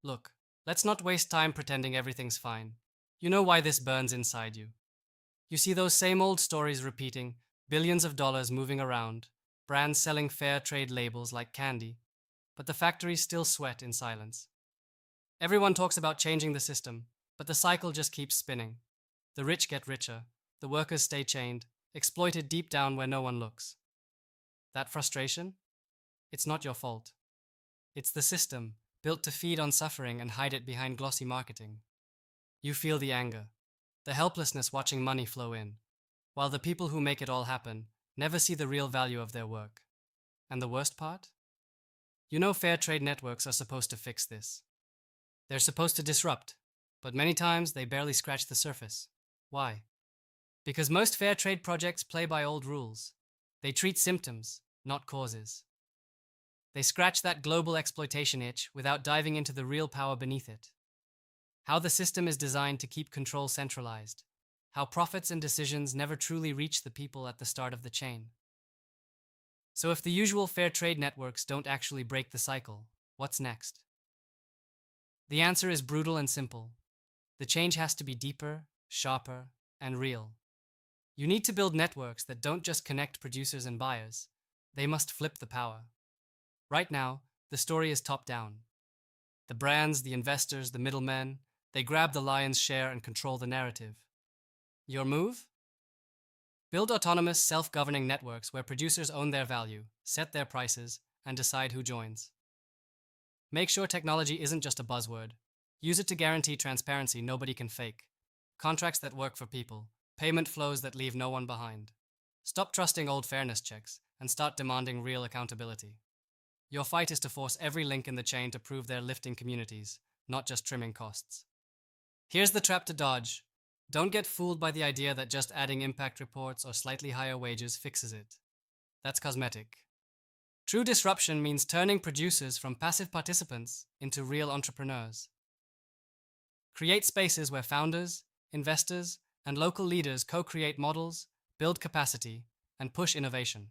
Look, let's not waste time pretending everything's fine. You know why this burns inside you. You see those same old stories repeating, billions of dollars moving around, brands selling fair trade labels like candy, but the factories still sweat in silence. Everyone talks about changing the system, but the cycle just keeps spinning. The rich get richer, the workers stay chained, exploited deep down where no one looks. That frustration? It's not your fault. It's the system, built to feed on suffering and hide it behind glossy marketing. You feel the anger, the helplessness watching money flow in, while the people who make it all happen never see the real value of their work. And the worst part? You know fair trade networks are supposed to fix this. They're supposed to disrupt, but many times they barely scratch the surface. Why? Because most fair trade projects play by old rules. They treat symptoms, not causes. They scratch that global exploitation itch without diving into the real power beneath it. How the system is designed to keep control centralized. How profits and decisions never truly reach the people at the start of the chain. So if the usual fair trade networks don't actually break the cycle, what's next? The answer is brutal and simple. The change has to be deeper, sharper, and real. You need to build networks that don't just connect producers and buyers. They must flip the power. Right now, the story is top down. The brands, the investors, the middlemen, they grab the lion's share and control the narrative. Your move? Build autonomous, self-governing networks where producers own their value, set their prices, and decide who joins. Make sure technology isn't just a buzzword. Use it to guarantee transparency nobody can fake. Contracts that work for people. Payment flows that leave no one behind. Stop trusting old fairness checks and start demanding real accountability. Your fight is to force every link in the chain to prove they're lifting communities, not just trimming costs. Here's the trap to dodge. Don't get fooled by the idea that just adding impact reports or slightly higher wages fixes it. That's cosmetic. True disruption means turning producers from passive participants into real entrepreneurs. Create spaces where founders, investors, and local leaders co-create models, build capacity, and push innovation.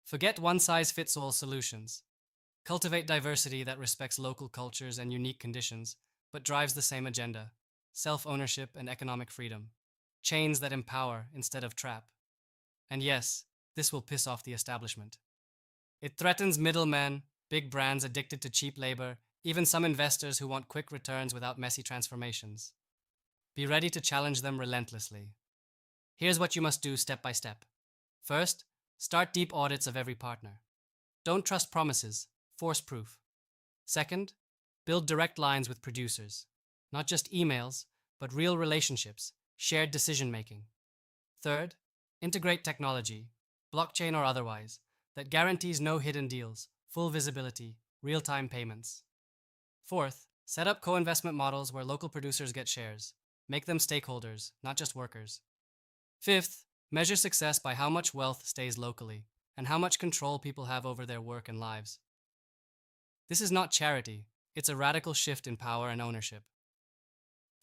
Forget one-size-fits-all solutions. Cultivate diversity that respects local cultures and unique conditions, but drives the same agenda: self-ownership and economic freedom. Chains that empower instead of trap. And yes, this will piss off the establishment. It threatens middlemen, big brands addicted to cheap labor, even some investors who want quick returns without messy transformations. Be ready to challenge them relentlessly. Here's what you must do step by step. First, start deep audits of every partner. Don't trust promises, force proof. Second, build direct lines with producers. Not just emails, but real relationships, shared decision making. Third, integrate technology, blockchain or otherwise, that guarantees no hidden deals, full visibility, real-time payments. Fourth, set up co-investment models where local producers get shares. Make them stakeholders, not just workers. Fifth, measure success by how much wealth stays locally and how much control people have over their work and lives. This is not charity, it's a radical shift in power and ownership.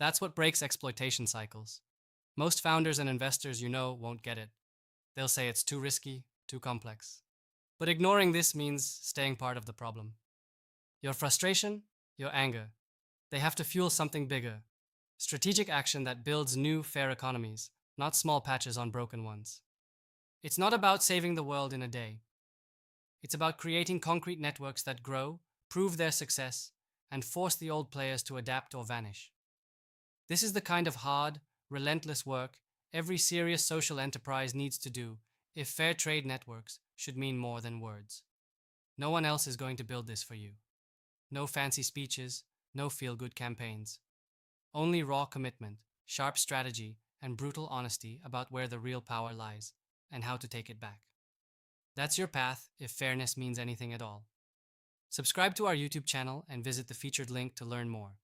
That's what breaks exploitation cycles. Most founders and investors you know won't get it. They'll say it's too risky, too complex. But ignoring this means staying part of the problem. Your frustration, your anger, they have to fuel something bigger. Strategic action that builds new, fair economies, not small patches on broken ones. It's not about saving the world in a day. It's about creating concrete networks that grow, prove their success, and force the old players to adapt or vanish. This is the kind of hard, relentless work every serious social enterprise needs to do if fair trade networks should mean more than words. No one else is going to build this for you. No fancy speeches, no feel-good campaigns. Only raw commitment, sharp strategy, and brutal honesty about where the real power lies and how to take it back. That's your path if fairness means anything at all. Subscribe to our YouTube channel and visit the featured link to learn more.